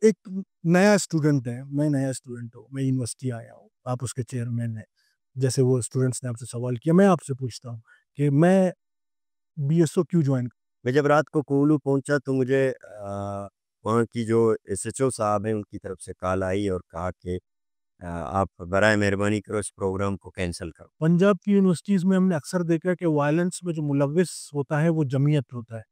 ایک نیا اسٹوڈنٹ ہے، میں نیا اسٹوڈنٹ ہوں، میں یونیورسٹی آیا ہوں، آپ اس کے چیئرمین ہیں. جیسے وہ اسٹوڈنٹس نے آپ سے سوال کیا، میں آپ سے پوچھتا ہوں کہ میں بی ایس او کیوں جوائن. میں جب رات کو کوولو پہنچا تو مجھے وہاں کی جو ایس ایچ او صاحب ہیں ان کی طرف سے کال آئی اور کہا کہ آپ برائے مہربانی کرو اس پروگرام کو کینسل کرو. پنجاب کی یونیورسٹیز میں ہم نے اکثر دیکھا کہ وائلنس میں جو ملوث ہوتا ہے وہ جمعیت ہوتا ہے،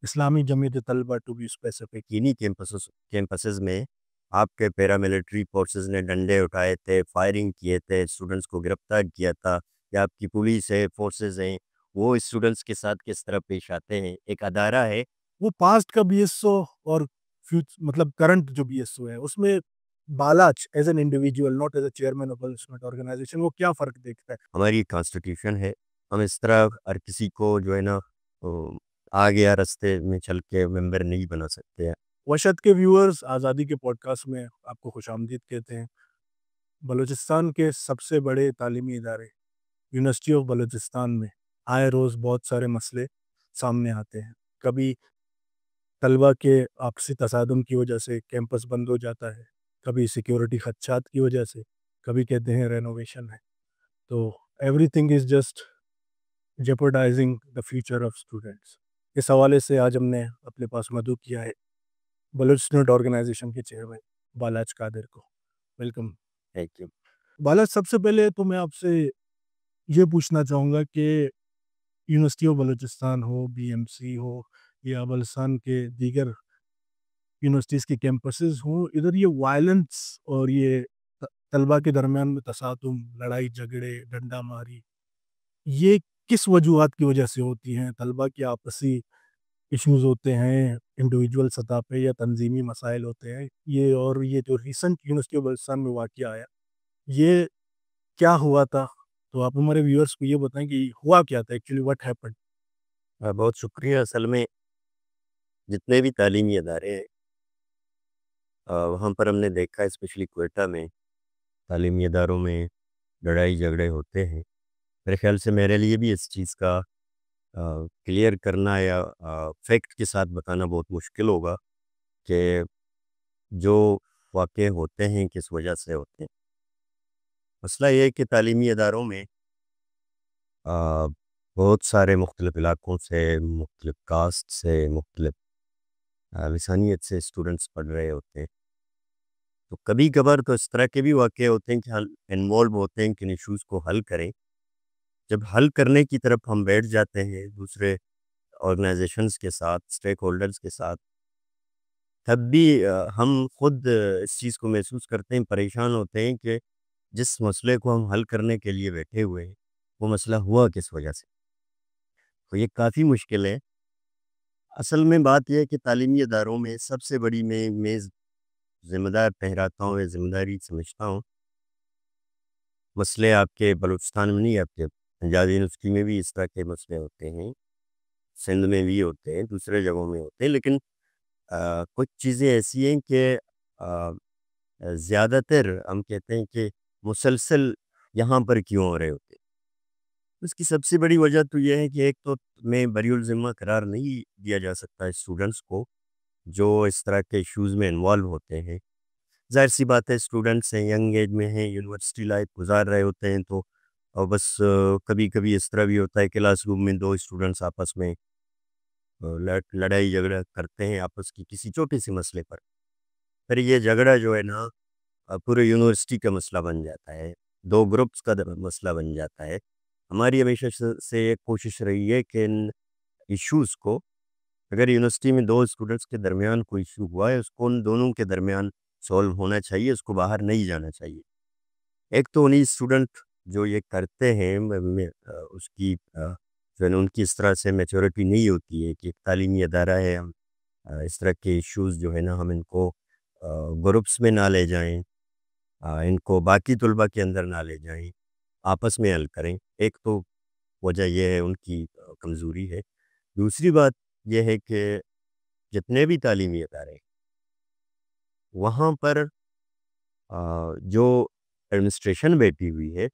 اسلامی جمعیت طلبہ ٹو بی اسپیسیفک. انہی کیمپسز میں آپ کے پیراملٹری فورسز نے ڈنڈے اٹھائے تھے، فائرنگ کیے تھے، اسٹوڈنٹس کو گرفتار کیا تھا. یا آپ کی پولیس ہے، فورسز ہیں، وہ اسٹوڈنٹس کے ساتھ کس طرح پیش آتے ہیں. ایک ادارہ ہے. وہ پاسٹ کا بی ایس او اور مطلب کرنٹ جو بی ایس او ہے اس میں Balach as an individual not as a chairman of organisation وہ کیا فرق دیکھتا ہے؟ ہماری کانسٹیٹیوشن ہے، ہم اس طرح ہر کسی کو جو ہے نا آ گیا رستے میں چل کے ممبر نہیں بنا سکتے ہیں. وشد کے ویورز، آزادی کے پوڈ کاسٹ میں آپ کو خوش آمدید کہتے ہیں. بلوچستان کے سب سے بڑے تعلیمی ادارے یونیورسٹی آف بلوچستان میں آئے روز بہت سارے مسئلے سامنے آتے ہیں. کبھی طلبہ کے آپسی تصادم کی وجہ سے کیمپس بند ہو جاتا ہے، کبھی سیکیورٹی خدشات کی وجہ سے، کبھی کہتے ہیں رینوویشن ہے. تو everything is just jeopardising the future of students. اس حوالے سے آج ہم نے اپنے پاس مدعو کیا ہے بلوچ اسٹوڈنٹ آرگنائزیشن کے چیئرمین بالاچ قادر کو. ویلکم. Thank you. بالاچ، سب سے پہلے تو میں آپ سے یہ پوچھنا چاہوں گا کہ یونیورسٹی آف بلوچستان ہو، بی ایم سی ہو یا بلوچستان کے دیگر یونیورسٹیز کے کیمپسز ہوں، ادھر یہ وائلنس اور یہ طلبہ کے درمیان میں تصادم، لڑائی جھگڑے، ڈنڈا ماری، یہ کس وجوہات کی وجہ سے ہوتی ہیں؟ طلبہ کے آپسی ایشوز ہوتے ہیں انڈیویجول سطح پہ یا تنظیمی مسائل ہوتے ہیں؟ یہ جو ریسنٹ یونیورسٹی آف بلوچستان میں واقعہ آیا، یہ کیا ہوا تھا؟ تو آپ ہمارے ویورز کو یہ بتائیں کہ ہوا کیا تھا ایکچولی، واٹ ہیپنڈ. بہت شکریہ. اصل میں جتنے بھی تعلیمی ادارے ہیں وہاں پر ہم نے دیکھا، اسپیشلی کوئٹہ میں تعلیمی اداروں میں لڑائی جھگڑے ہوتے ہیں. میرے خیال سے میرے لیے بھی اس چیز کا کلیئر کرنا یا فیکٹ کے ساتھ بتانا بہت مشکل ہوگا کہ جو واقع ہوتے ہیں کس وجہ سے ہوتے ہیں. مسئلہ یہ ہے کہ تعلیمی اداروں میں بہت سارے مختلف علاقوں سے، مختلف کاسٹ سے، مختلف لسانیت سے اسٹوڈنٹس پڑھ رہے ہوتے ہیں. تو کبھی کبھار تو اس طرح کے بھی واقع ہوتے ہیں کہ ہم انوالو ہوتے ہیں کہ ایشوز کو حل کریں. جب حل کرنے کی طرف ہم بیٹھ جاتے ہیں دوسرے آرگنائزیشنز کے ساتھ، اسٹیک ہولڈرز کے ساتھ، تب بھی ہم خود اس چیز کو محسوس کرتے ہیں، پریشان ہوتے ہیں کہ جس مسئلے کو ہم حل کرنے کے لیے بیٹھے ہوئے ہیں وہ مسئلہ ہوا کس وجہ سے. تو یہ کافی مشکل ہے. اصل میں بات یہ ہے کہ تعلیمی اداروں میں سب سے بڑی میں ذمہ دار ٹھہراتا ہوں، ذمہ داری سمجھتا ہوں. مسئلے آپ کے بلوچستان میں نہیں، آپ کے پنجاب یونیورسٹی میں بھی اس طرح کے مسئلے ہوتے ہیں، سندھ میں بھی ہوتے ہیں، دوسرے جگہوں میں ہوتے ہیں. لیکن کچھ چیزیں ایسی ہیں کہ زیادہ تر ہم کہتے ہیں کہ مسلسل یہاں پر کیوں ہو رہے ہوتے ہیں. اس کی سب سے بڑی وجہ تو یہ ہے کہ ایک تو میں بری الذمہ قرار نہیں دیا جا سکتا اسٹوڈنٹس کو جو اس طرح کے ایشوز میں انوالو ہوتے ہیں. ظاہر سی بات ہے، اسٹوڈنٹس ہیں، ینگ ایج میں ہیں، یونیورسٹی لائف گزار رہے ہوتے ہیں، تو بس کبھی کبھی اس طرح بھی ہوتا ہے کلاس روم میں دو اسٹوڈنٹس آپس میں لڑائی جھگڑا کرتے ہیں آپس کی کسی چھوٹے سے مسئلے پر. پھر یہ جھگڑا جو ہے نا پورے یونیورسٹی کا مسئلہ بن جاتا ہے، دو گروپس کا مسئلہ بن جاتا ہے. ہماری ہمیشہ سے ایک کوشش رہی ہے کہ ان ایشوز کو، اگر یونیورسٹی میں دو اسٹوڈنٹس کے درمیان کوئی ایشو ہوا ہے، اس کو ان دونوں کے درمیان سولو ہونا چاہیے، اس کو باہر نہیں جانا چاہیے. ایک تو انہی اسٹوڈنٹ جو یہ کرتے ہیں اس کی جو ہے نا ان کی اس طرح سے میچورٹی نہیں ہوتی ہے کہ ایک تعلیمی ادارہ ہے، ہم اس طرح کے ایشوز جو ہے نا ہم ان کو گروپس میں نہ لے جائیں، ان کو باقی طلباء کے اندر نہ لے جائیں، آپس میں حل کریں. ایک تو وجہ یہ ہے، ان کی کمزوری ہے. دوسری بات یہ ہے کہ جتنے بھی تعلیمی ادارے وہاں پر جو ایڈمنسٹریشن بیٹھی ہوئی ہے،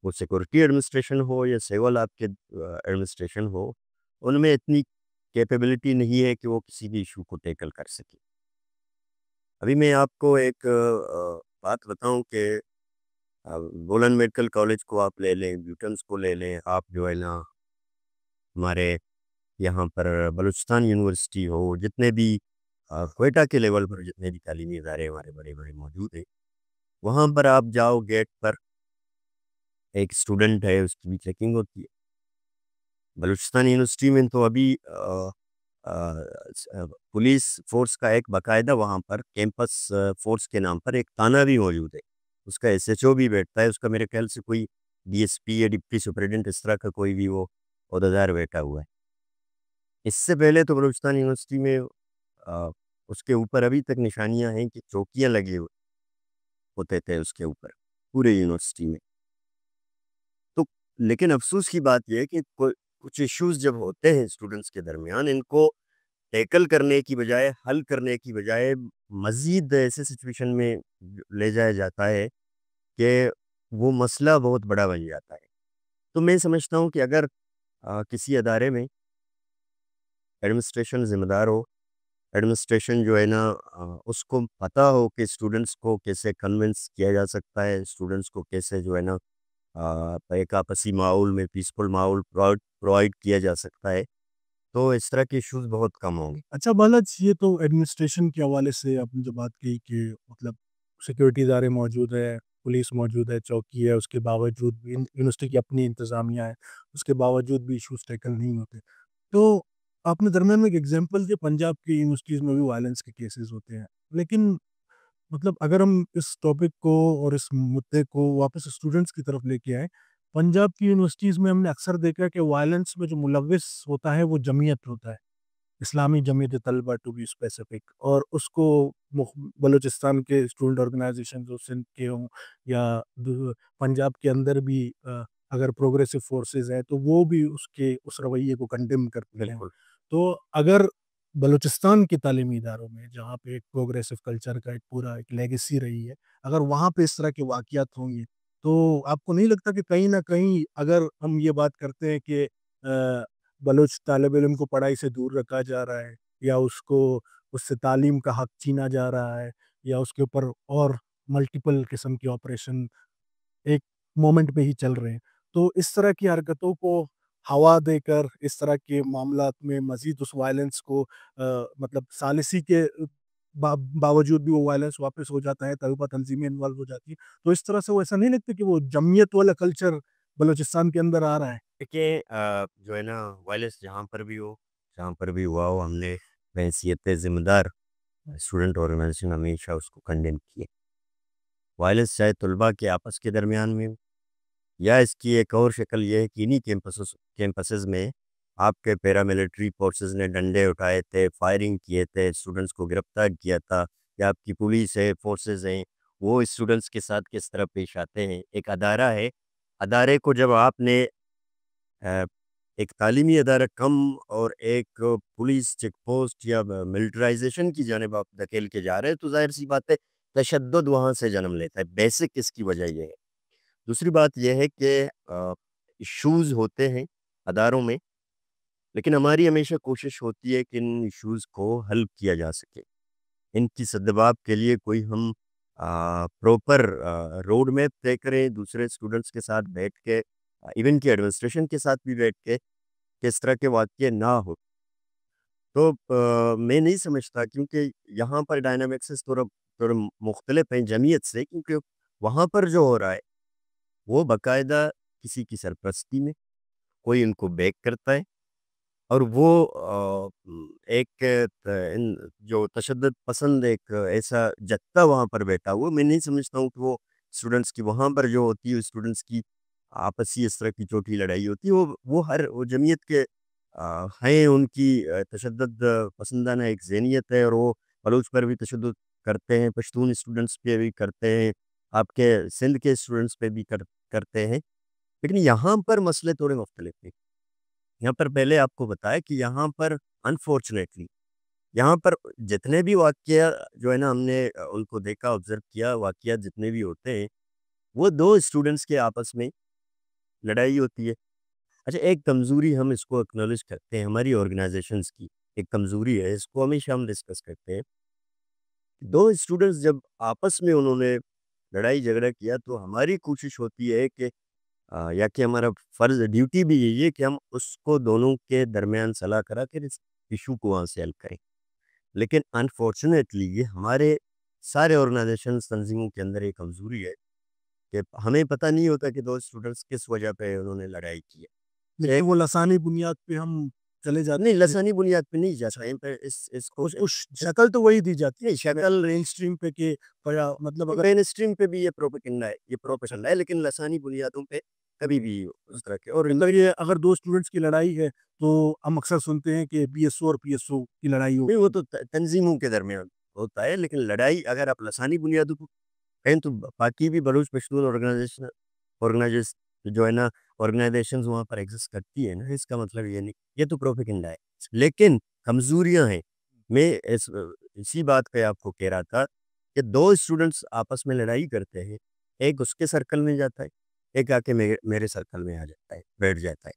وہ سیکورٹی ایڈمنسٹریشن ہو یا سیول آپ کے ایڈمنسٹریشن ہو، ان میں اتنی کیپیبلٹی نہیں ہے کہ وہ کسی بھی ایشو کو ٹیکل کر سکے. ابھی میں آپ کو ایک بات بتاؤں کہ بولن میڈیکل کالج کو آپ لے لیں، بیوٹنس کو لے لیں، آپ جو ہے نا ہمارے یہاں پر بلوچستان یونیورسٹی ہو، جتنے بھی کوئٹہ کے لیول پر جتنے بھی تعلیمی ادارے ہمارے بڑے بڑے موجود ہیں، وہاں پر آپ جاؤ، گیٹ پر ایک اسٹوڈنٹ ہے، اس کی بھی چیکنگ ہوتی ہے۔ بلوچستان یونیورسٹی میں تو ابھی پولیس فورس کا ایک باقاعدہ وہاں پر کیمپس فورس کے نام پر ایک تھانہ بھی موجود ہے، اس کا ایس ایچ او بھی بیٹھتا ہے، اس کا میرے خیال سے کوئی ڈی ایس پی یا ڈپٹی سپرنٹینڈنٹ اس طرح کا کوئی بھی وہ عہدیدار بیٹھا ہوا ہے۔ اس سے پہلے تو بلوچستان یونیورسٹی میں اس کے اوپر ابھی تک نشانیاں ہیں کہ چوکیاں لگے ہوتے تھے اس کے اوپر پورے یونیورسٹی میں۔ تو لیکن افسوس کی بات یہ ہے کہ کچھ ایشوز جب ہوتے ہیں اسٹوڈنٹس کے درمیان، ان کو ٹیکل کرنے کی بجائے، حل کرنے کی بجائے مزید ایسے سچویشن میں لے جایا جاتا ہے کہ وہ مسئلہ بہت بڑا بن جاتا ہے۔ تو میں سمجھتا ہوں کہ اگر کسی ادارے میں ایڈمنسٹریشن ذمہ دار ہو، ایڈمنسٹریشن جو ہے نا اس کو پتہ ہو کہ اسٹوڈنٹس کو کیسے کنونس کیا جا سکتا ہے، اسٹوڈنٹس کو کیسے جو ہے نا ایک آپسی ماحول میں پیسفل ماحول پرووائڈ کیا جا سکتا ہے، تو اس طرح کے ایشوز بہت کم ہوں گے۔ اچھا بالاج، یہ تو ایڈمنسٹریشن کے حوالے سے آپ نے جو بات کہی کہ مطلب سیکورٹی ادارے موجود ہے، پولیس موجود ہے، چوکی ہے، اس کے باوجود بھی یونیورسٹی کی اپنی انتظامیہ ہے، اس کے باوجود بھی ایشوز ٹیکل نہیں ہوتے، تو آپ نے درمیان میں ایک ایگزامپل دیا پنجاب کی یونیورسٹیز میں بھی وائلنس کے کیسز ہوتے ہیں، لیکن مطلب اگر ہم اس ٹاپک کو اور اس مدعے کو واپس اسٹوڈنٹس کی طرف لے کے آئیں، پنجاب کی یونیورسٹیز میں ہم نے اکثر دیکھا کہ وائلنس میں جو ملوث ہوتا ہے وہ جمعیت ہوتا ہے، اسلامی جمعیت طلبہ ٹو بی اسپیسیفک، اور اس کو بلوچستان کے اسٹوڈنٹ آرگنائزیشن جو سندھ کے ہوں یا پنجاب کے اندر بھی اگر پروگریسو فورسز ہیں تو وہ بھی اس رویے کو کنڈیم کرتے ہیں۔ بالکل تو اگر بلوچستان کے تعلیمی اداروں میں جہاں پہ ایک پروگریسو کلچر کا ایک پورا ایک لیگیسی رہی ہے، اگر وہاں پہ اس طرح کے واقعات ہوں گے تو آپ کو نہیں لگتا کہ کہیں نہ کہیں اگر ہم یہ بات کرتے ہیں کہ بلوچ طالب علم کو پڑھائی سے دور رکھا جا رہا ہے، یا اس سے تعلیم کا حق چھینا جا رہا ہے، یا اس کے اوپر اور ملٹیپل قسم کے آپریشن ایک مومنٹ پہ ہی چل رہے ہیں، تو اس طرح کی حرکتوں کو ہوا دے کر اس طرح کے معاملات میں مزید اس وائلنس کو مطلب ثالثی کے باوجود بھی وہ وائلنس واپس ہو جاتا ہے، طلبہ تنظیمیں انوالو ہو جاتی ہیں، تو اس طرح سے وہ ایسا نہیں لگتا کہ وہ جمعیت والا کلچر بلوچستان کے اندر آ رہا ہے؟ دیکھیں، جو ہے نا وائلنس جہاں پر بھی ہو، جہاں پر بھی ہوا ہو، ہم نے بحیثیت ذمہ دار اسٹوڈنٹ آرگنائزیشن ہمیشہ اس کو کنڈیم کیے۔ وائلنس چاہے طلباء کے آپس کے درمیان میں ہو، یا اس کی ایک اور شکل یہ ہے کہ انہی کیمپسز میں آپ کے پیراملٹری فورسز نے ڈنڈے اٹھائے تھے، فائرنگ کیے تھے، اسٹوڈنٹس کو گرفتار کیا تھا، یا آپ کی پولیس ہے، فورسز ہیں، وہ اسٹوڈنٹس کے ساتھ کس طرح پیش آتے ہیں۔ ایک ادارہ ہے، ادارے کو جب آپ نے ایک تعلیمی ادارہ کم اور ایک پولیس چیک پوسٹ یا ملٹرائزیشن کی جانب آپ دھکیل کے جا رہے ہیں، تو ظاہر سی بات ہے تشدد وہاں سے جنم لیتا ہے۔ بیسک اس کی وجہ یہ ہے۔ دوسری بات یہ ہے کہ ایشوز ہوتے ہیں اداروں میں، لیکن ہماری ہمیشہ کوشش ہوتی ہے کہ ان ایشوز کو حل کیا جا سکے، ان کی سدباب کے لیے کوئی ہم پروپر روڈ میپ طے کریں، دوسرے اسٹوڈنٹس کے ساتھ بیٹھ کے، ایون کہ ایڈمنسٹریشن کے ساتھ بھی بیٹھ کے، کہ اس طرح کے واقعے نہ ہو۔ تو میں نہیں سمجھتا، کیونکہ یہاں پر ڈائنامکسز تھوڑا مختلف ہیں جمعیت سے، کیونکہ وہاں پر جو ہو رہا ہے وہ باقاعدہ کسی کی سرپرستی میں کوئی ان کو بیک کرتا ہے، اور وہ ایک جو تشدد پسند ایک ایسا جتھا وہاں پر بیٹھا ہوا، میں نہیں سمجھتا ہوں کہ وہ اسٹوڈنٹس کی وہاں پر جو ہوتی ہے، اسٹوڈنٹس کی آپسی اس طرح کی چھوٹی لڑائی ہوتی ہے، وہ جمعیت کے ہیں، ان کی تشدد پسندانہ ایک ذہنیت ہے، اور وہ بلوچ پر بھی تشدد کرتے ہیں، پشتون اسٹوڈنٹس پہ بھی کرتے ہیں، آپ کے سندھ کے اسٹوڈنٹس پہ بھی کرتے ہیں، لیکن یہاں پر مسئلے تھوڑے مختلف ہیں۔ یہاں پر پہلے آپ کو بتایا کہ یہاں پر انفارچونیٹلی یہاں پر جتنے بھی واقعہ جو ہے نا ہم نے ان کو دیکھا، آبزرو کیا، واقعات جتنے بھی ہوتے ہیں، وہ دو اسٹوڈنٹس کے آپس میں لڑائی ہوتی ہے۔ اچھا، ایک کمزوری ہم اس کو اکنالج کرتے ہیں ہماری آرگنائزیشنز کی، ایک کمزوری ہے، اس کو ہمیشہ ہم ڈسکس کرتے ہیں دو اسٹوڈنٹس جب آپس میں انہوں نے لڑائی جھگڑا کیا تو ہماری کوشش ہوتی ہے کہ یا کہ ہمارا فرض ڈیوٹی بھی یہی ہے کہ ہم اس کو دونوں کے درمیان صلاح کرا کر اس ایشو کو وہاں سے حل کریں. لیکن انفارچونیٹلی یہ ہمارے سارے آرگنائزیشنز تنظیموں کے اندر ایک کمزوری ہے کہ ہمیں پتہ نہیں ہوتا کہ دو اسٹوڈنٹس کس وجہ پہ انہوں نے لڑائی کی ہے. لیکن وہ لسانی بنیاد پہ ہم چلے جاتے نہیں ہیں، لسانی بنیاد پہ نہیں جاتا ہے. اس کو اس شکل تو وہی دی جاتی ہے، شکل مین اسٹریم پہ کہ مطلب اگر مین اسٹریم پہ بھی یہ پروپیگنڈا ہے، یہ پروپیگنڈا ہے، لیکن لسانی بنیادوں پہ کبھی بھی اس طرح کے. اور مطلب یہ اگر دو اسٹوڈنٹس کی لڑائی ہے تو ہم اکثر سنتے ہیں کہ بی ایس او اور پی ایس او کی لڑائی ہو. نہیں وہ تو تنظیموں کے درمیان ہوتا ہے، لیکن لڑائی اگر آپ لسانی بنیادوں کو کہیں تو باقی بھی بلوچ پشتون آرگنائزیشن جو ہے نا آرگنائزیشنز وہاں پر ایگزسٹ کرتی ہے نا، اس کا مطلب یہ نہیں، یہ تو پروپیگنڈا ہے. لیکن کمزوریاں ہیں. میں اسی بات پہ آپ کو کہہ رہا تھا کہ دو اسٹوڈنٹس آپس میں لڑائی کرتے ہیں، ایک اس کے سرکل میں جاتا ہے، ایک آ کے میرے سرکل میں آ جاتا ہے، بیٹھ جاتا ہے.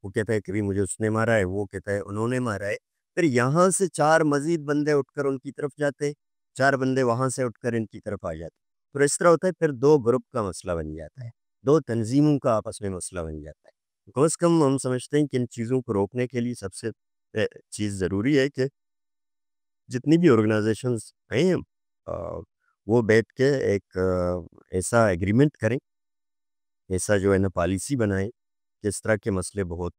وہ کہتا ہے کہ مجھے اس نے مارا ہے، وہ کہتا ہے انہوں نے مارا ہے. پھر یہاں سے 4 مزید بندے اٹھ کر ان کی طرف جاتے ہیں، 4 بندے وہاں سے اٹھ کر ان کی طرف آ جاتے ہیں. تو اس طرح ہوتا ہے، پھر 2 گروپ کا مسئلہ بن جاتا ہے، 2 تنظیموں کا آپس میں مسئلہ بن جاتا ہے. کم از کم ہم سمجھتے ہیں کہ ان چیزوں کو روکنے کے لیے سب سے چیز ضروری ہے کہ جتنی بھی آرگنائزیشنز ہیں وہ بیٹھ کے ایک ایسا ایگریمنٹ کریں، ایسا جو ہے نا پالیسی بنائیں کہ اس طرح کے مسئلے بہت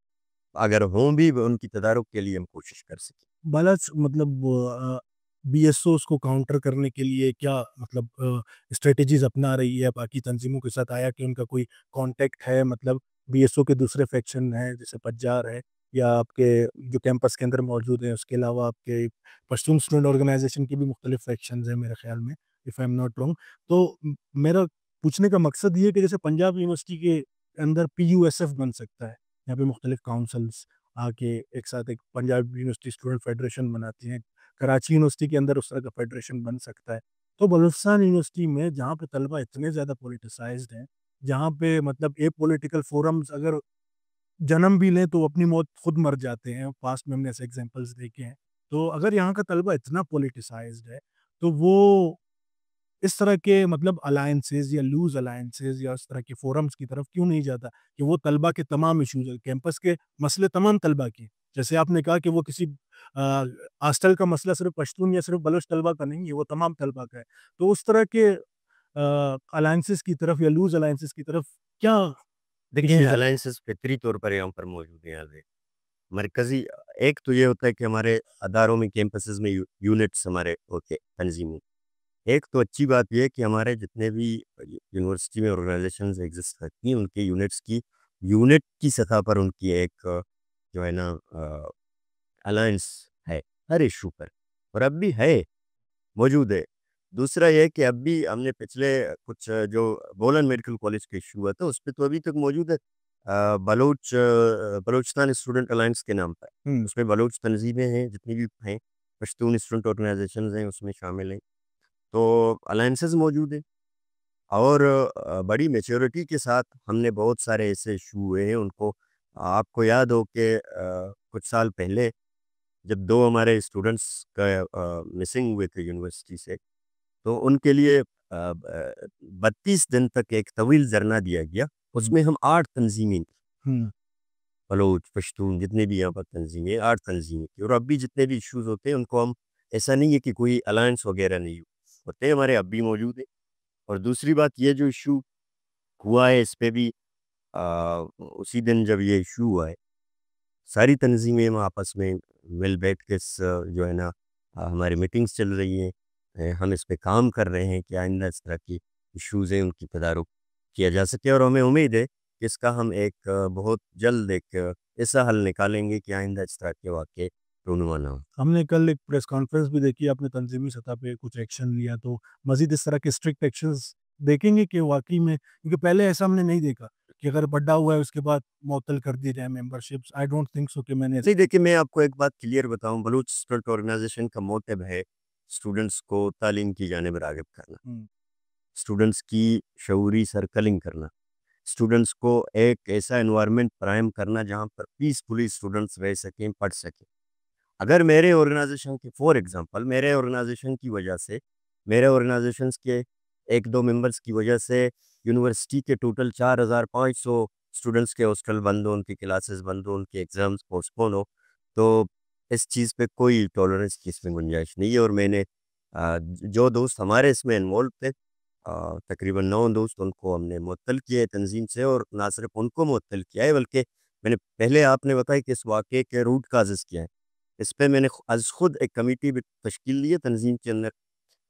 اگر ہوں بھی ان کی تدارک کے لیے ہم کوشش کر سکیں. بلچ مطلب بی ایس اوز کو کاؤنٹر کرنے کے لیے کیا مطلب اسٹریٹجیز اپنا رہی ہے باقی تنظیموں کے ساتھ؟ آیا کہ ان کا کوئی کانٹیکٹ ہے، مطلب بی ایس او کے دوسرے فیکشن ہیں جیسے پجار ہے یا آپ کے جو کیمپس کے اندر موجود ہیں، اس کے علاوہ آپ کے پشتون اسٹوڈنٹ آرگنائزیشن کی بھی مختلف فیکشنز ہیں میرے خیال میں، if I am not wrong. تو میرا پوچھنے کا مقصد یہ ہے کہ جیسے پنجاب یونیورسٹی کے اندر پی یو ایس ایف بن سکتا ہے، یہاں پہ مختلف کاؤنسلس آ کے ایک ساتھ ایک پنجاب یونیورسٹی اسٹوڈنٹ فیڈریشن بناتی ہیں، کراچی یونیورسٹی کے اندر اس طرح کا فیڈریشن بن سکتا ہے. تو بلوچستان یونیورسٹی میں جہاں پہ طلبہ اتنے زیادہ پولیٹیسائزڈ ہیں، جہاں پہ مطلب اے پولیٹیکل فورمز اگر جنم بھی لیں تو اپنی موت خود مر جاتے ہیں، پاسٹ میں ہم نے ایسے ایگزامپلس دیکھے ہیں. تو اگر یہاں کا طلبہ اتنا پولیٹیسائزڈ ہے تو وہ اس طرح کے مطلب الائنسز یا لوز الائنسز یا اس طرح کے فورمز کی طرف کیوں نہیں جاتا کہ وہ طلبہ کے تمام ایشوز، کیمپس کے مسئلے تمام طلبہ کے، جیسے آپ نے کہا کہ وہ کسی ہاسٹل کا مسئلہ صرف پشتون یا صرف بلوچ طلبہ کا نہیں ہے، وہ تمام طلبہ کا ہے. تو اس طرح کے الائنسز کی طرف یا لوز الائنسز کی طرف کیا دیکھیں الائنسز فطری طور پر یہاں پر موجود ہیں. مرکزی ایک تو یہ ہوتا ہے کہ ہمارے اداروں میں کیمپسز میں یونٹس ہمارے ہوتے تنظیموں. ایک تو اچھی بات یہ ہے کہ ہمارے جتنے بھی یونیورسٹی میں آرگنائزیشنز ایگزسٹ کرتی ہیں ان کے یونٹس کی یونٹ کی سطح پر ان کی ایک جو ہے نا الائنس ہے ہر ایشو پر، اور اب بھی ہے، موجود ہے. دوسرا یہ کہ اب بھی ہم نے پچھلے کچھ جو بولن میڈیکل کالج کا ایشو ہوا تھا اس پہ تو ابھی تک موجود ہے، بلوچستان اسٹوڈنٹ الائنس کے نام پر. اس میں بلوچ تنظیمیں ہیں جتنی بھی ہیں، پشتون اسٹوڈنٹ آرگنائزیشنز ہیں اس میں شامل ہیں. تو الائنسز موجود ہیں اور بڑی میچورٹی کے ساتھ ہم نے بہت سارے ایسے ایشو ہوئے ہیں. ان کو آپ کو یاد ہو کہ کچھ سال پہلے جب 2 ہمارے اسٹوڈنٹس کا مسنگ ہوئے تھے یونیورسٹی سے، تو ان کے لیے 32 دن تک ایک طویل دھرنا دیا گیا. اس میں ہم 8 تنظیمیں بلوچ پشتون جتنے بھی یہاں پر تنظیمیں 8 تنظیمیں تھیں. اور اب بھی جتنے بھی ایشوز ہوتے ہیں ان کو ہم ایسا نہیں ہے کہ کوئی الائنس وغیرہ نہیں ہوتے، ہمارے اب بھی موجود ہیں. اور دوسری بات یہ جو ایشو ہوا ہے اس پہ بھی اسی دن جب یہ ایشو ہوا ہے ساری تنظیمیں ہم آپس میں مل بیٹھ کے جو ہے نا ہماری میٹنگز چل رہی ہیں، ہم اس پہ کام کر رہے ہیں کہ آئندہ اس طرح کی ایشوز ہیں ان کی تدارک کیا جا سکے. اور ہمیں امید ہے کہ اس کا ہم ایک بہت جلد ایک ایسا حل نکالیں گے کہ آئندہ اس طرح کے واقعے رونما نہ ہو. ہم نے کل ایک پریس کانفرنس بھی دیکھی، آپ نے تنظیمی سطح پہ کچھ ایکشن لیا، تو مزید اس طرح کے اسٹرکٹ ایکشنز دیکھیں گے کہ واقعی میں، کیونکہ پہلے ایسا ہم نے نہیں دیکھا کہ اگر بڑا ہوا ہے اس کے بعد معطل کر دی جائے memberships. I don't think so کہ میں نے نہیں دیکھیں میں آپ کو ایک بات کلیئر بتاؤں، بلوچ اسٹوڈنٹ آرگنائزیشن کا موٹیو ہے اسٹوڈنٹس کو تعلیم کی جانب راغب کرنا، اسٹوڈنٹس کی شعوری سرکلنگ کرنا، اسٹوڈنٹس کو ایک ایسا انوائرمنٹ فراہم کرنا جہاں پر پیسفلی اسٹوڈنٹس رہ سکیں، پڑھ سکیں. اگر میرے آرگنائزیشن کے فار ایگزامپل میرے آرگنائزیشن کی وجہ سے میرے آرگنائزیشنس کے ایک دو ممبرس کی وجہ سے یونیورسٹی کے ٹوٹل 4500 اسٹوڈنٹس کے ہاسٹل بند ہو، ان کی کلاسز بند ہو، ان کے ایگزامس پوسٹپون ہو، تو اس چیز پہ کوئی ٹالرنس کی اس میں گنجائش نہیں ہے۔ اور میں نے جو دوست ہمارے اس میں انوالو تھے، تقریباً 9 دوست، ان کو ہم نے معطل کیا ہے تنظیم سے، اور نہ صرف ان کو معطل کیا ہے بلکہ میں نے پہلے آپ نے بتایا کہ اس واقعے کے روٹ کازز کیا ہے، اس پہ میں نے از خود ایک کمیٹی بھی تشکیل دی ہے تنظیم کے اندر۔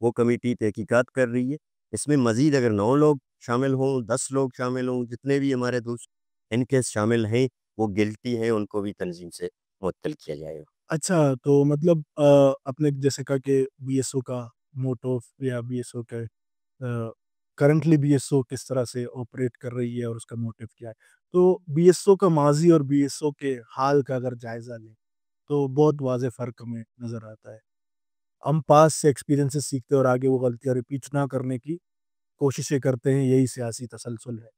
وہ کمیٹی تحقیقات کر رہی ہے، اس میں مزید اگر 9 لوگ شامل ہوں، 10 لوگ شامل ہوں، جتنے بھی ہمارے دوست ان کیس شامل ہیں وہ گلٹی ہیں، ان کو بھی تنظیم سے معطل کیا جائے گا۔ اچھا، تو مطلب آپ نے جیسے کہا کہ بی ایس او کا موٹو یا بی ایس او کے کرنٹلی بی ایس او کس طرح سے آپریٹ کر رہی ہے اور اس کا موٹو کیا ہے، تو بی ایس او کا ماضی اور بی ایس او کے حال کا اگر جائزہ لیں تو بہت واضح فرق ہمیں نظر آتا ہے۔ ہم پاس سے ایکسپیرینسز سیکھتے اور آگے وہ غلطیاں ریپیٹ نہ کرنے کی کوششیں کرتے ہیں، یہی سیاسی تسلسل ہے۔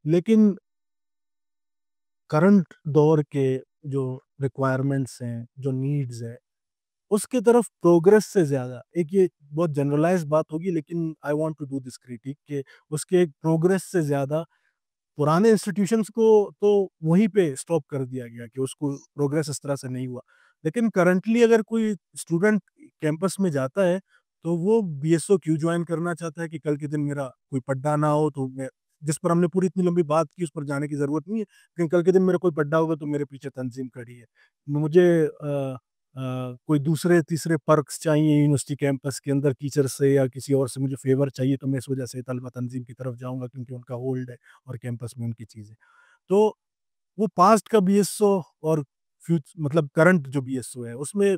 لیکن کرنٹ دور کے جو ریکوائرمنٹس ہیں، جو نیڈز ہیں، اس کے طرف پروگریس سے زیادہ، ایک یہ بہت جنرلائز بات ہوگی لیکن I want to do this critic, کہ اس کے ایک پروگریس سے زیادہ پرانے انسٹیٹیوشنس کو تو وہیں پہ اسٹاپ کر دیا گیا کہ اس کو پروگریس اس طرح سے نہیں ہوا۔ لیکن کرنٹلی اگر کوئی اسٹوڈنٹ کیمپس میں جاتا ہے تو وہ بی ایس او کیوں جوائن کرنا چاہتا ہے کہ کل کے دن میرا کوئی پڈا نہ ہو، تو میں جس پر ہم نے پوری اتنی لمبی بات کی اس پر جانے کی ضرورت نہیں ہے، لیکن کل کے دن میرا کوئی پڈا ہوگا تو میرے پیچھے تنظیم کھڑی ہے۔ مجھے کوئی دوسرے تیسرے پرکس چاہیے یونیورسٹی کیمپس کے اندر ٹیچر سے یا کسی اور سے مجھے فیور چاہیے، تو میں اس وجہ سے طلبہ تنظیم کی طرف جاؤں گا کیونکہ ان کا ہولڈ ہے اور کیمپس میں ان کی چیزیں۔ تو وہ پاسٹ کا بی ایس او اور مطلب کرنٹ جو بی ایس او ہے اس میں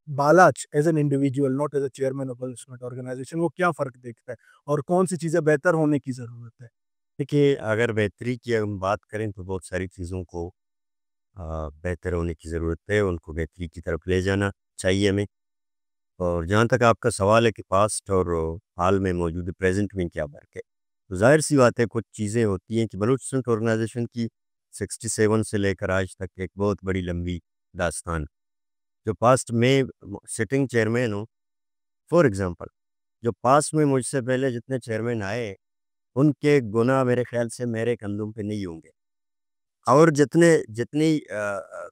Balach as an individual, not as a chairman of organisation, وہ کیا فرق دیکھتا ہے اور کون سی چیزیں بہتر ہونے کی ضرورت ہے؟ دیکھیے، اگر بہتری کی ہم بات کریں تو بہت ساری چیزوں کو بہتر ہونے کی ضرورت ہے، ان کو بہتری کی طرف لے جانا چاہیے ہمیں۔ اور جہاں تک آپ کا سوال ہے کہ پاسٹ اور حال میں موجود پریزنٹ میں کیا فرق ہے، تو ظاہر سی بات ہے کچھ چیزیں ہوتی ہیں کہ بلوچ اسٹوڈنٹ آرگنائزیشن کی 67 سے لے کر آج تک ایک بہت بڑی لمبی داستان، جو پاسٹ میں سٹنگ چیئرمین ہوں، فار ایگزامپل جو پاسٹ میں مجھ سے پہلے جتنے چیئرمین آئے ان کے گناہ میرے خیال سے میرے کندھوں پہ نہیں ہوں گے، اور جتنی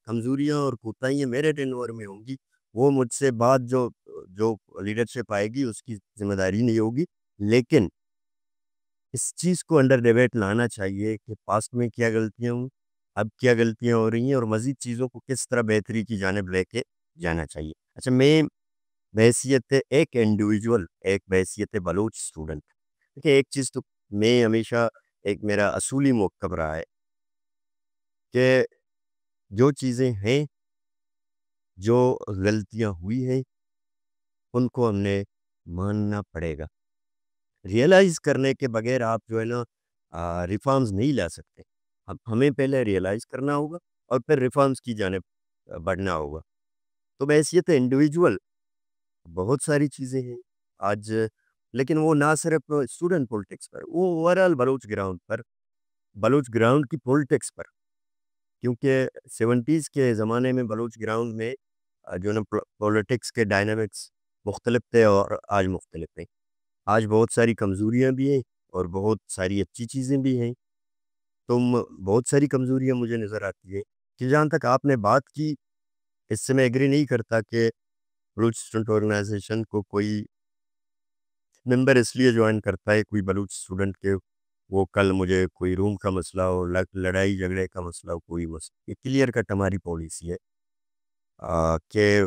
کمزوریاں اور کوتاہیاں میرے ٹینور میں ہوں گی وہ مجھ سے بعد جو لیڈرشپ آئے گی اس کی ذمہ داری نہیں ہوگی۔ لیکن اس چیز کو انڈر ڈیبیٹ لانا چاہیے کہ پاسٹ میں کیا غلطیاں ہوں، اب کیا غلطیاں ہو رہی ہیں، اور مزید چیزوں کو کس طرح بہتری کی جانب لے کے جانا چاہیے۔ اچھا، میں بحیثیت ایک انڈیویجول، ایک بحیثیت بلوچ اسٹوڈنٹ، دیکھیں ایک چیز تو میں ہمیشہ ایک میرا اصولی موقف رہا ہے کہ جو چیزیں ہیں، جو غلطیاں ہوئی ہیں، ان کو ہم نے ماننا پڑے گا۔ ریئلائز کرنے کے بغیر آپ جو ہے نا ریفارمز نہیں لا سکتے۔ ہمیں پہلے ریئلائز کرنا ہوگا اور پھر ریفارمز کی جانب بڑھنا ہوگا۔ تو بحیثیت انڈیویجول بہت ساری چیزیں ہیں آج، لیکن وہ نہ صرف اسٹوڈنٹ پولیٹکس پر، وہ اوورآل بلوچ گراؤنڈ کی پولیٹکس پر، کیونکہ 70s کے زمانے میں بلوچ گراؤنڈ میں جو نا پولیٹکس کے ڈائنامکس مختلف تھے اور آج مختلف ہیں۔ آج بہت ساری کمزوریاں بھی ہیں اور بہت ساری اچھی چیزیں بھی ہیں۔ بہت ساری کمزوریاں مجھے نظر آتی ہے کہ جہاں تک آپ نے بات کی، اس سے میں ایگری نہیں کرتا کہ بلوچ اسٹوڈنٹ آرگنائزیشن کو کوئی ممبر اس لیے جوائن کرتا ہے، کوئی بلوچ اسٹوڈنٹ کے وہ کل مجھے کوئی روم کا مسئلہ ہو، لڑائی جھگڑے کا مسئلہ ہو، کوئی مسئلہ، یہ کلیئر کٹ ہماری پالیسی ہے کہ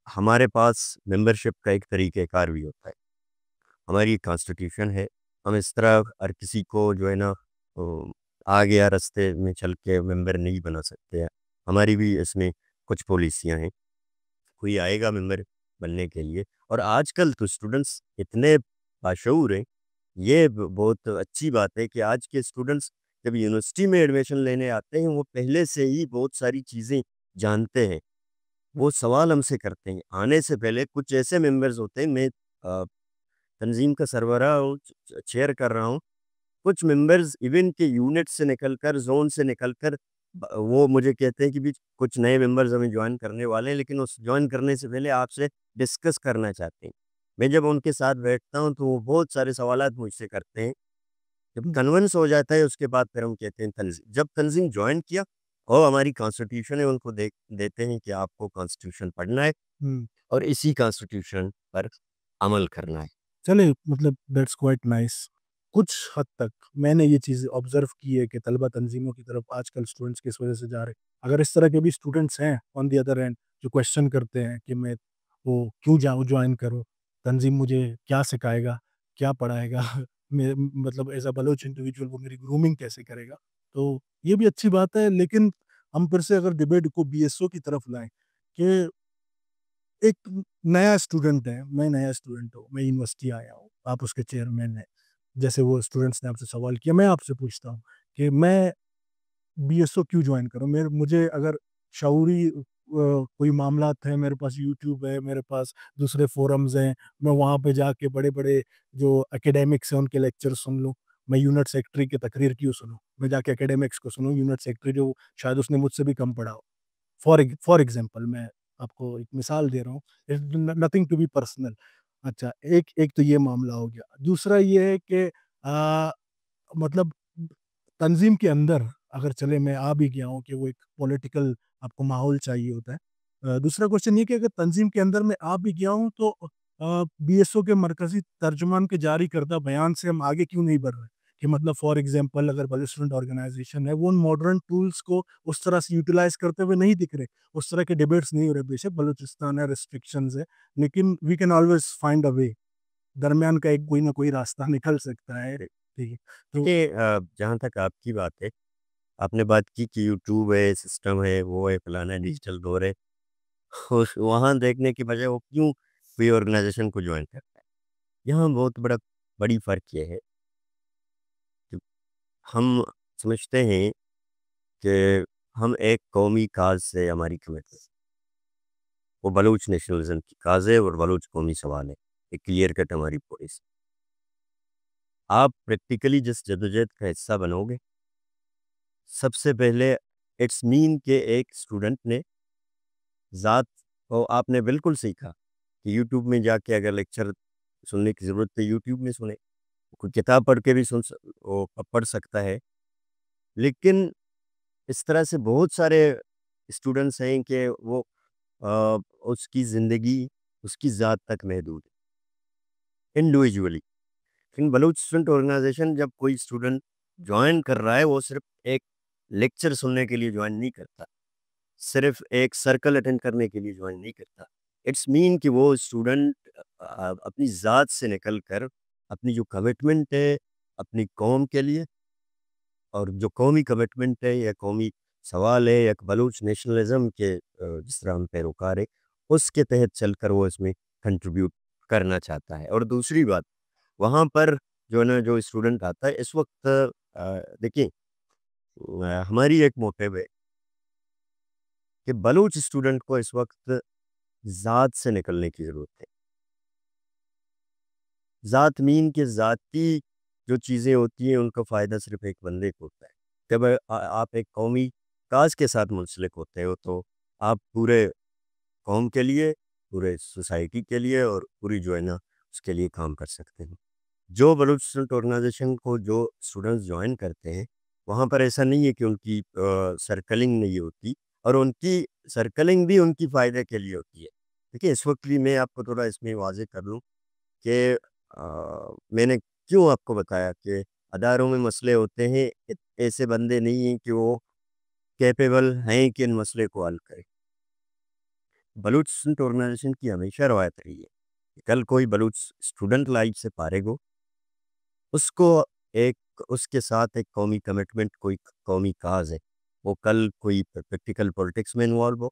ہمارے پاس ممبرشپ کا ایک طریقہ کار بھی ہوتا ہے، ہماری کانسٹیٹیوشن ہے، ہم اس طرح ہر کسی کو جو ہے نا آ گیا رستے میں چل کے ممبر نہیں بنا سکتے ہیں، ہماری بھی اس میں کچھ پالیسیاں ہیں۔ کوئی آئے گا ممبر بننے کے لیے، اور آج کل تو اسٹوڈنٹس اتنے باشعور ہیں، یہ بہت اچھی بات ہے کہ آج کے اسٹوڈنٹس جب یونیورسٹی میں ایڈمیشن لینے آتے ہیں وہ پہلے سے ہی بہت ساری چیزیں جانتے ہیں، وہ سوال ہم سے کرتے ہیں آنے سے پہلے۔ کچھ ایسے ممبرز ہوتے ہیں، میں تنظیم کا سربراہ ہوں، چیئر کر رہا ہوں، کچھ ممبرز ایون کے یونٹ سے نکل کر، زون سے نکل کر وہ مجھے کہتے ہیں کہ بھی کچھ نئے ممبرز ہمیں جوائن کرنے والے ہیں، لیکن اس جوائن کرنے سے پہلے آپ سے ڈسکس کرنا چاہتے ہیں۔ میں جب ان کے ساتھ بیٹھتا ہوں تو وہ بہت سارے سوالات مجھ سے کرتے ہیں. جب کنونس ہو جاتا ہے اس کے بعد پھر ہم کہتے ہیں تنظیم. جب تنظیم جوائن کیا اور ہماری کانسٹیٹیوشن ہے ان کو دیتے ہیں کہ آپ کو کانسٹیٹیوشن پڑھنا ہے اور اسی کانسٹیٹیوشن پر عمل کرنا ہے. چلے مطلب دیٹس کوائٹ نائس. کچھ حد تک میں نے یہ چیز آبزرو کی ہے کہ طلبہ تنظیموں کی طرف آج کل اسٹوڈنٹس کس وجہ سے جا رہے. اگر اس طرح کے بھی اسٹوڈنٹس ہیں آن دی ادر اینڈ جو کویشچن کرتے ہیں کہ میں وہ کیوں جوائن کروں, تنظیم مجھے کیا سکھائے گا, کیا پڑھائے گا, مطلب ایز اے بلوچ انڈیویجول وہ میری گرومنگ کیسے کرے گا, تو یہ بھی اچھی بات ہے. لیکن ہم پھر سے اگر ڈبیٹ کو بی ایس او کی طرف لائیں کہ ایک نیا اسٹوڈنٹ ہے, میں نیا اسٹوڈنٹ ہوں, میں یونیورسٹی آیا ہوں, آپ اس کے چیئرمین ہیں, جیسے وہ اسٹوڈنٹس نے آپ سے سوال کیا, میں آپ سے پوچھتا ہوں کہ میں بی ایس او کیوں جوائن کروں. مجھے اگر شعوری کوئی معاملات ہیں, میرے پاس یوٹیوب ہے, میرے پاس دوسرے فورمز ہیں, میں وہاں پہ جا کے بڑے بڑے جو اکیڈیمکس ہیں ان کے لیکچر سن لوں, میں یونٹ سیکٹری کی تقریر کیوں سنوں, میں جا کے اکیڈیمکس کو سنوں, یونٹ سیکٹری جو شاید اس نے مجھ سے بھی کم پڑھا ہو. فار ایگزامپل میں آپ کو ایک مثال دے رہا ہوں, نتھنگ ٹو بی پرسنل. اچھا, ایک تو یہ معاملہ ہو گیا. دوسرا یہ ہے کہ مطلب تنظیم کے اندر اگر چلے میں آ بھی گیا ہوں کہ وہ ایک پولیٹیکل آپ کو ماحول چاہیے ہوتا ہے. دوسرا کوشچن یہ کہ اگر تنظیم کے اندر میں آ بھی گیا ہوں تو بی ایس او کے مرکزی ترجمان کے جاری کردہ بیان سے ہم آگے کیوں نہیں بڑھ رہے, کہ مطلب فار ایگزامپل اگر بلوچسٹن آرگنائزیشن ہے وہ ان ماڈرن ٹولز کو اس طرح سے یوٹیلائز کرتے ہوئے نہیں دکھ رہے, اس طرح کے ڈیبیٹس نہیں ہو رہے. بے شک بلوچستان ہے, ریسٹرکشنز ہے, لیکن we can always find a way, درمیان کا ایک کوئی نہ کوئی راستہ نکل سکتا ہے. ٹھیک ہے, تو جہاں تک آپ کی بات ہے, آپ نے بات کی کہ یوٹیوب ہے, سسٹم ہے, وہ ہے, فلانا ڈیجیٹل دور ہے, وہاں دیکھنے کی بجائے وہ کیوں کوئی آرگنائزیشن کو جوائن کرتا ہے. یہاں بہت بڑی فرق یہ ہے کہ ہم سمجھتے ہیں کہ ہم ایک قومی کاز سے ہماری کمیٹمنٹ, وہ بلوچ نیشنلزم کی کاز ہے اور بلوچ قومی سوال ہے, ایک کلیئر کٹ ہماری پالیسی. آپ پریکٹیکلی جس جدوجہد کا حصہ بنو گے, سب سے پہلے اٹس مین کہ ایک اسٹوڈنٹ نے ذات کو, آپ نے بالکل سیکھا کہ یوٹیوب میں جا کے اگر لیکچر سننے کی ضرورت ہے یوٹیوب میں سنے, کوئی کتاب پڑھ کے بھی پڑھ سکتا ہے. لیکن اس طرح سے بہت سارے اسٹوڈنٹس ہیں کہ وہ اس کی زندگی اس کی ذات تک محدود ہے انڈیویجولی. لیکن بلوچ اسٹوڈنٹ آرگنائزیشن جب کوئی اسٹوڈنٹ جوائن کر رہا ہے, وہ صرف ایک لیکچر سننے کے لیے جوائن نہیں کرتا, صرف ایک سرکل اٹینڈ کرنے کے لیے جوائن نہیں کرتا. اٹس مین کہ وہ اسٹوڈنٹ اپنی ذات سے نکل کر اپنی جو کمٹمنٹ ہے اپنی قوم کے لیے, اور جو قومی کمٹمنٹ ہے یا قومی سوال ہے یا بلوچ نیشنلزم کے جس طرح ہم پیروکار ہے, اس کے تحت چل کر وہ اس میں کنٹریبیوٹ کرنا چاہتا ہے. اور دوسری بات, وہاں پر جو ہے نا جو اسٹوڈنٹ آتا ہے اس وقت دیکھیں ہماری ایک موٹیو ہے کہ بلوچ اسٹوڈنٹ کو اس وقت ذات سے نکلنے کی ضرورت ہے. ذات مین کے ذاتی جو چیزیں ہوتی ہیں ان کا فائدہ صرف ایک بندے کو ہوتا ہے. جب آپ ایک قومی کاز کے ساتھ منسلک ہوتے ہو تو آپ پورے قوم کے لیے, پورے سوسائٹی کے لیے اور پوری جو ہے نا اس کے لیے کام کر سکتے ہیں. جو بلوچ اسٹوڈنٹ آرگنائزیشن کو جو اسٹوڈنٹس جوائن کرتے ہیں وہاں پر ایسا نہیں ہے کہ ان کی سرکلنگ نہیں ہوتی, اور ان کی سرکلنگ بھی ان کی فائدے کے لیے ہوتی ہے. دیکھیے اس وقت بھی میں آپ کو تھوڑا اس میں واضح کر لوں کہ میں نے کیوں آپ کو بتایا کہ اداروں میں مسئلے ہوتے ہیں, ایسے بندے نہیں ہیں کہ وہ کیپیبل ہیں کہ ان مسئلے کو حل کریں. بلوچ اسٹوڈنٹ آرگنائزیشن کی ہمیشہ روایت رہی ہے کہ کل کوئی بلوچ اسٹوڈنٹ لائف سے فارغ ہو, اس کو اس کے ساتھ ایک قومی کمٹمنٹ, کوئی قومی کاز ہے, وہ کل کوئی پریکٹیکل پولیٹکس میں انوالو ہو,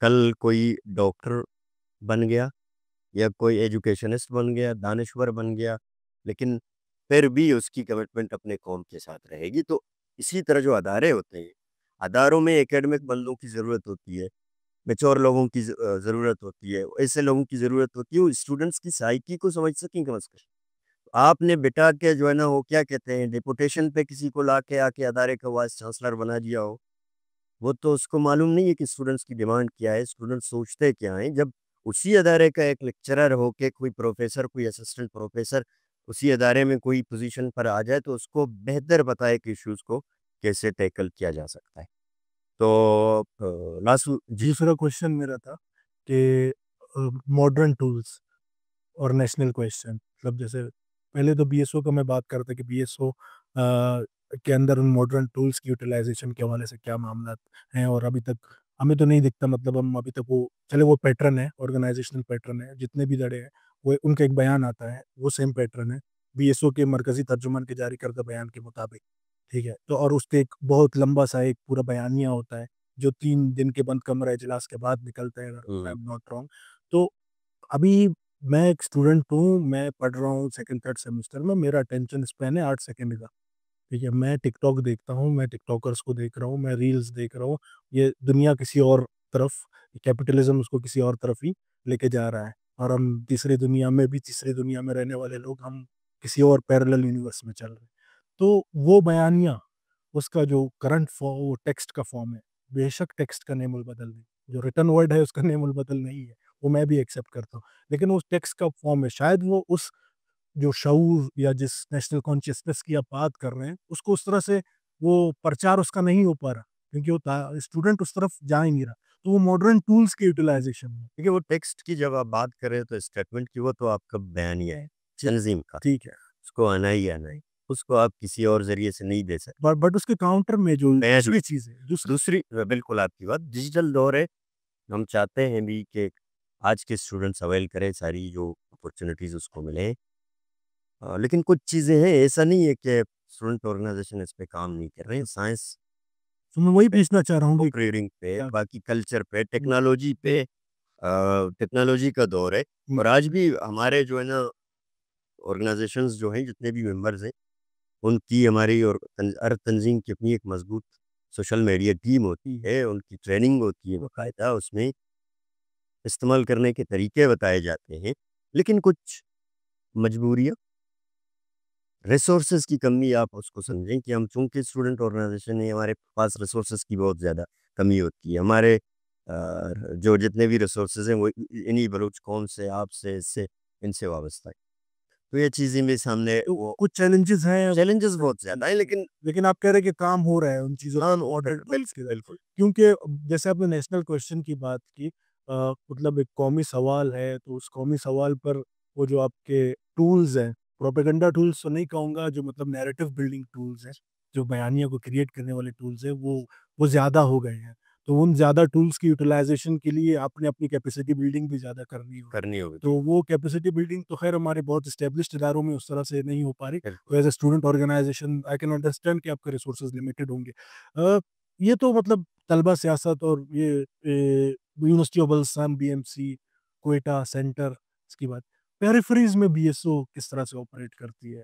کل کوئی ڈاکٹر بن گیا یا کوئی ایجوکیشنسٹ بن گیا, دانشور بن گیا, لیکن پھر بھی اس کی کمٹمنٹ اپنے قوم کے ساتھ رہے گی. تو اسی طرح جو ادارے ہوتے ہیں, اداروں میں ایکیڈمک بندوں کی ضرورت ہوتی ہے, میچور لوگوں کی ضرورت ہوتی ہے, ایسے لوگوں کی ضرورت ہوتی ہے وہ اسٹوڈنٹس کی سائیکی کو سمجھ سکیں کم از کم. آپ نے بٹا کے جو ہے نا وہ کیا کہتے ہیں ڈیپوٹیشن پہ کسی کو لا کے ادارے کا وائس چانسلر بنا دیا ہو, وہ تو اس کو معلوم نہیں ہے کہ اسٹوڈنٹس کی ڈیمانڈ کیا ہے, اسٹوڈنٹس سوچتے کیا ہیں. جب اسی ادارے کا ایک لیکچرر ہو کے کوئی پروفیسر، کوئی اسسٹنٹ پروفیسر اسی ادارے میں کوئی پوزیشن پر آ جائے تو اس کو بہتر بتائے کہ ایشوز کو کیسے ٹیکل کیا جا سکتا ہے. تو لاسٹ جی دوسرا کوشچن میرا تھا کہ ماڈرن ٹولس اور نیشنل کویشچن، مطلب جیسے پہلے تو بی ایس او کا میں بات کرتا کہ بی ایس او کے اندر ان ماڈرن ٹولس کی یوٹیلائزیشن کے حوالے سے کیا معاملات ہیں، اور ابھی تک ہمیں تو نہیں دکھتا، مطلب ہم ابھی تک وہ چلے وہ پیٹرن ہے، آرگنائزیشنل پیٹرن ہے، جتنے بھی دڑے ہیں وہ ان کا ایک بیان آتا ہے، وہ سیم پیٹرن ہے بی ایس او کے مرکزی ترجمان کے جاری کردہ بیان کے مطابق. ٹھیک ہے، تو اور اس کے ایک بہت لمبا سا ایک پورا بیانیہ ہوتا ہے جو 3 دن کے بند کمرہ اجلاس کے بعد نکلتا ہے، اگر آئی ایم ناٹ رانگ. تو ابھی میں ایک اسٹوڈنٹ ہوں، میں پڑھ رہا ہوں سیکنڈ تھرڈ سیمسٹر میں، میرا اٹینشن اسپین ہے 8 سیکنڈ کا. ٹھیک ہے، میں ٹک ٹاک دیکھتا ہوں، میں ٹک ٹاکرس کو دیکھ رہا ہوں، میں ریلز دیکھ رہا ہوں. یہ دنیا کسی اور طرف، کیپٹلزم اس کو کسی اور طرف ہی لے کے جا رہا ہے، اور ہم تیسری دنیا میں رہنے والے لوگ ہم کسی اور پیرلل یونیورس میں چل رہے ہیں. تو وہ بیانیہ، اس کا جو کرنٹ وہ ٹیکسٹ کا فارم ہے، بے شک ٹیکسٹ کا نیم البدل نہیں، جو ریٹن ورڈ ہے اس کا نیم البدل نہیں ہے، وہ میں بھی ایکسیپٹ کرتا ہوں، لیکن اس ٹیکسٹ کا فارم ہے. شاید وہ اس جو شعور یا جس نیشنل کانشیسنس کی آپ بات کر رہے ہیں اس کو اس طرح سے وہ پرچار اس کا نہیں ہو پا رہا، کیونکہ وہ اسٹوڈنٹ اس طرف جا ہی نہیں رہا. تو وہ ماڈرن ٹولس کی یوٹیلائزیشن ہے. دیکھیے وہ ٹیکسٹ کی جب آپ بات کریں تو اسٹیٹمنٹ کی وہ تو آپ کا بیانیہ ہے، تنظیم کا، ٹھیک ہے، اس کو آنا ہی آنا ہے، اس کو آپ کسی اور ذریعے سے نہیں دے سکتے. بٹ اس کے کاؤنٹر میں جو دوسری چیز ہے، دوسری بالکل آپ کی بات، ڈیجیٹل دور ہے، ہم چاہتے ہیں بھی کہ آج کے اسٹوڈنٹس اویل کریں ساری جو اپرچونیٹیز اس کو ملیں، لیکن کچھ چیزیں ہیں، ایسا نہیں ہے کہ اسٹوڈنٹ آرگنائزیشن اس پہ کام نہیں کر رہے ہیں. سائنس تو میں وہی پوچھنا چاہ رہا ہوں بک ریڈنگ پہ، باقی کلچر پہ، ٹیکنالوجی پہ، ٹیکنالوجی کا دور ہے. اور آج بھی ہمارے جو ہے نا آرگنائزیشنز جو ہیں، جتنے بھی ممبرز ہیں، ان کی ہماری اور ہر تنظیم کی اپنی ایک مضبوط سوشل میڈیا ٹیم ہوتی ہے، ان کی ٹریننگ ہوتی ہے باقاعدہ، اس میں استعمال کرنے کے طریقے بتائے جاتے ہیں. لیکن کچھ مجبوریاں، ریسورسز کی کمی، آپ اس کو سمجھیں کہ ہم چونکہ اسٹوڈنٹ آرگنائزیشن ہے، ہمارے پاس ریسورسز کی بہت زیادہ کمی ہوتی ہے. ہمارے جو جتنے بھی ریسورسز ہیں وہ انہی بلوچ قوم سے، آپ سے، اس سے، ان سے وابستہ ہے. تو یہ چیزیں بھی سامنے، وہ کچھ چیلنجز ہیں، چیلنجز بہت زیادہ ہیں، لیکن آپ کہہ رہے ہیں کہ کام ہو رہا ہے ان چیزوں بالکل کیونکہ جیسے آپ نے نیشنل کویشچن کی بات کی، مطلب ایک قومی سوال ہے، تو اس قومی سوال پر وہ جو آپ کے ٹولز ہیں، پروپیگنڈا ٹولز تو نہیں کہوں گا، جو مطلب نیریٹو بلڈنگ ٹولز ہیں، جو بیانیہ کو کریٹ کرنے والے ٹولز ہیں، وہ زیادہ ہو گئے ہیں. تو ان زیادہ ٹولز کی یوٹیلائزیشن کے لیے آپ نے اپنی کیپیسٹی بلڈنگ بھی زیادہ کرنی ہوگی. تو وہ کیپیسٹی بلڈنگ تو خیر ہمارے بہت اسٹیبلشڈ اداروں میں اس طرح سے نہیں ہو پا رہی. تو as a student organisation I can understand کہ آپ کے ریسورسز لمیٹڈ ہوں گے. یہ تو مطلب طلبہ سیاست اور یہ university of Balochistan, B M C, Quetta centre, اس کی بات پیریفریز میں بی ایس او کس طرح سے آپریٹ کرتی ہے.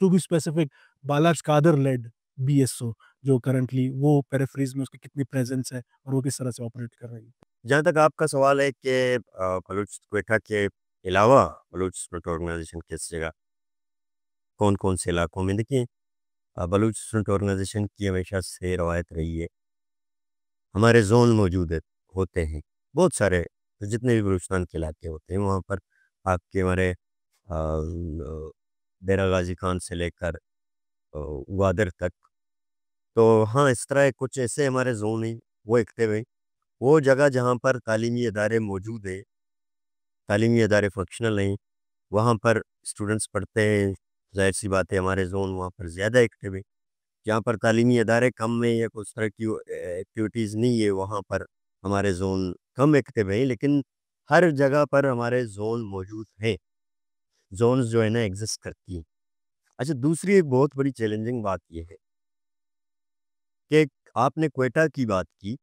To be specific, Balaj Qadir lead B S O جو کرنٹلی وہ پیریفریز میں اس کی کتنی پریزنس ہے اور وہ کس طرح سے آپریٹ کر رہی ہے. جہاں تک آپ کا سوال ہے کہ بلوچ کوئٹہ کے علاوہ بلوچ اسٹوڈنٹ آرگنائزیشن کس جگہ، کون کون سے علاقوں میں، دیکھیں بلوچ اسٹوڈنٹ آرگنائزیشن کی ہمیشہ سے روایت رہی ہے، ہمارے زون موجود ہوتے ہیں بہت سارے، جتنے بھی بلوچستان کے علاقے ہوتے ہیں وہاں پر آپ کے ہمارے ڈیرہ غازی خان سے لے کر گوادر تک. تو ہاں اس طرح کچھ ایسے ہمارے زون ہیں وہ اکٹھے ہوئے، وہ جگہ جہاں پر تعلیمی ادارے موجود ہیں، تعلیمی ادارے فنکشنل ہیں، وہاں پر اسٹوڈنٹس پڑھتے ہیں. ظاہر سی بات ہے ہمارے زون وہاں پر زیادہ ایکٹیو ہے. جہاں پر تعلیمی ادارے کم ہیں یا کچھ طرح کی ایکٹیویٹیز نہیں ہے وہاں پر ہمارے زون کم ایکٹیو ہیں، لیکن ہر جگہ پر ہمارے زون موجود ہیں، زونز جو ہے نا ایگزسٹ کرتی ہیں. اچھا، دوسری ایک بہت بڑی چیلنجنگ بات یہ ہے کہ آپ نے کوئٹہ کی بات کی،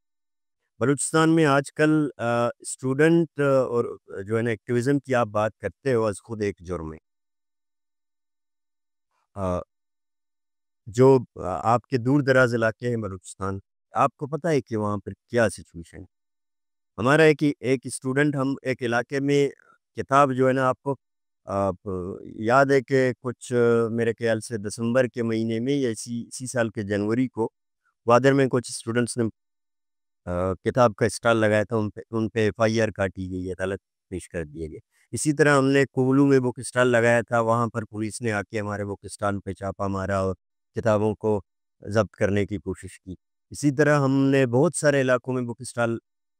بلوچستان میں آج کل اسٹوڈنٹ اور جو ہے نا ایکٹیویزم کی آپ بات کرتے ہو، از خود ایک جرم ہے. جو آپ کے دور دراز علاقے ہیں بلوچستان، آپ کو پتہ ہے کہ وہاں پر کیا سچویشن ہے. ہمارا ایک اسٹوڈنٹ، ہم ایک علاقے میں کتاب جو ہے نا، آپ کو یاد ہے کہ کچھ میرے خیال سے دسمبر کے مہینے میں یا اسی سال کے جنوری کو گوادر میں کچھ اسٹوڈنٹس نے کتاب کا اسٹال لگایا تھا، ان پہ ایف آئی آر کاٹی گئی ہے عدالت پیش کر دیے گئے. اسی طرح ہم نے کوولو میں بک اسٹال لگایا تھا, وہاں پر پولیس نے آ کے ہمارے بک اسٹال پہ چھاپا مارا اور کتابوں کو ضبط کرنے کی کوشش کی. اسی طرح ہم نے بہت سارے علاقوں میں بک اسٹال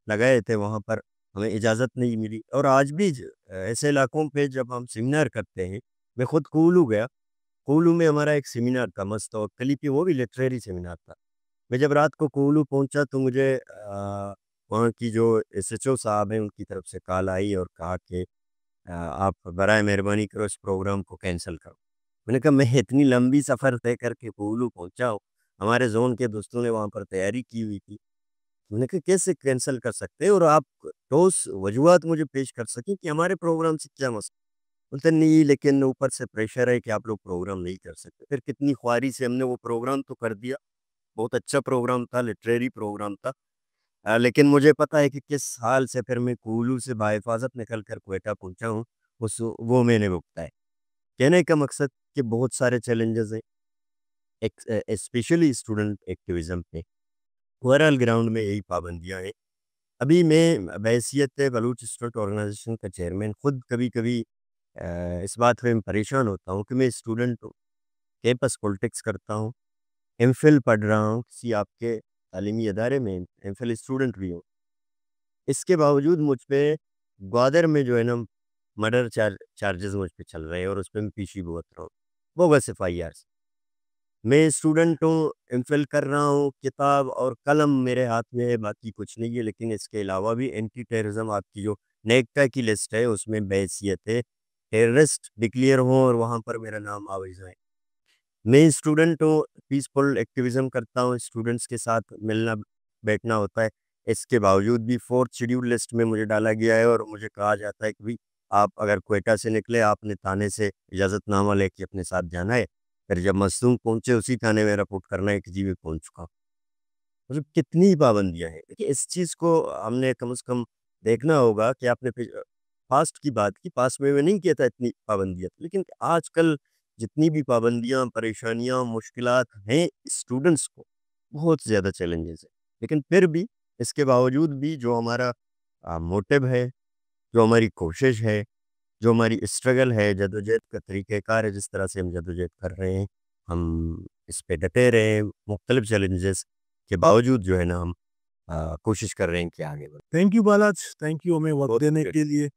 لگائے تھے, وہاں پر ہمیں اجازت نہیں ملی. اور آج بھی ایسے علاقوں پہ جب ہم سیمینار کرتے ہیں, میں خود کوولو گیا, کوولو میں ہمارا ایک سیمینار تھا مست اور کلیپی, وہ بھی لٹریری سیمینار تھا. میں جب رات کو کوولو پہنچا تو مجھے وہاں کی جو ایس ایچ او صاحب ہیں ان کی طرف سے کال آئی اور کہا کہ آپ برائے مہربانی کرو اس پروگرام کو کینسل کرو. میں نے کہا میں اتنی لمبی سفر طے کر کے کوولو پہنچا ہوں, ہمارے زون کے دوستوں نے وہاں پر تیاری کی ہوئی تھی, میں نے کہا کیسے کینسل کر سکتے ہیں, اور آپ ٹھوس وجوہات مجھے پیش کر سکیں کہ ہمارے پروگرام سے کیا مسئلہ. بولتے نہیں, لیکن اوپر سے پریشر ہے کہ آپ لوگ پروگرام نہیں کر سکتے. پھر کتنی خواری سے ہم نے وہ پروگرام تو کر دیا, بہت اچھا پروگرام تھا, لٹریری پروگرام تھا. لیکن مجھے پتا ہے کہ کس حال سے پھر میں کوولو سے بحفاظت نکل کر کوئٹہ پہنچا ہوں, وہ میں نے بھگتا ہے. کہنے کا مقصد کہ بہت سارے چیلنجز ہیں, اسپیشلی اسٹوڈنٹ ایکٹیویزم پہ. اوورال گراؤنڈ میں یہی پابندیاں ہیں. ابھی میں بحیثیت بلوچ اسٹوڈنٹ آرگنائزیشن کا چیئرمین خود کبھی کبھی اس بات میں پریشان ہوتا ہوں کہ میں اسٹوڈنٹ ہوں, کیمپس پولیٹکس کرتا ہوں, ایم فل پڑھ رہا ہوں کسی آپ کے تعلیمی ادارے میں, ایم فل اسٹوڈنٹ بھی ہوں. اس کے باوجود مجھ پہ گوادر میں جو ہے نا مرڈر چارجز مجھ پہ چل رہے ہیں, اور اس پہ میں پیچھے بہت رہا ہوں, وہ بس FIR سے. میں اسٹوڈنٹ ہوں, ایم فل کر رہا ہوں, کتاب اور قلم میرے ہاتھ میں ہے, باقی کچھ نہیں ہے. لیکن اس کے علاوہ بھی اینٹی ٹیررزم آپ کی جو نیکٹا کی لسٹ ہے اس میں بحیثیت ہے ٹیررسٹ ڈکلیئر ہوں اور وہاں پر میرا نام آویزاں ہے. میں اسٹوڈنٹ ہوں, پیسفل ایکٹیویزم کرتا ہوں, اسٹوڈنٹس کے ساتھ ملنا بیٹھنا ہوتا ہے. اس کے باوجود بھی 4th شیڈیول لسٹ میں مجھے ڈالا گیا ہے, اور مجھے کہا جاتا ہے کہ بھی آپ اگر کوئٹہ سے نکلے آپ نے تھانے سے اجازت نامہ لے کے اپنے ساتھ جانا ہے. پھر جب مصدوم پہنچے اسی تھانے میں رپورٹ کرنا ہے کہ جی میں پہنچ چکا ہوں. مطلب کتنی پابندیاں ہیں. دیکھیے اس چیز کو ہم نے کم از کم دیکھنا ہوگا کہ آپ نے پاسٹ کی بات کی, پاسٹ میں نہیں کیا تھا اتنی پابندیاں, لیکن آج کل جتنی بھی پابندیاں, پریشانیاں, مشکلات ہیں اسٹوڈنٹس کو, بہت زیادہ چیلنجز ہیں. لیکن پھر بھی اس کے باوجود بھی جو ہمارا موٹیو ہے, جو ہماری کوشش ہے, جو ہماری اسٹرگل ہے, جدوجہد کا طریقہ کار ہے, جس طرح سے ہم جدوجہد کر رہے ہیں, ہم اس پہ ڈٹے رہے ہیں مختلف چیلنجز کے باوجود جو ہے نا ہم کوشش کر رہے ہیں کہ آگے بڑھیں. Thank you Balach, thank you ہمیں وقت بہت دینے شکریہ. کے لیے.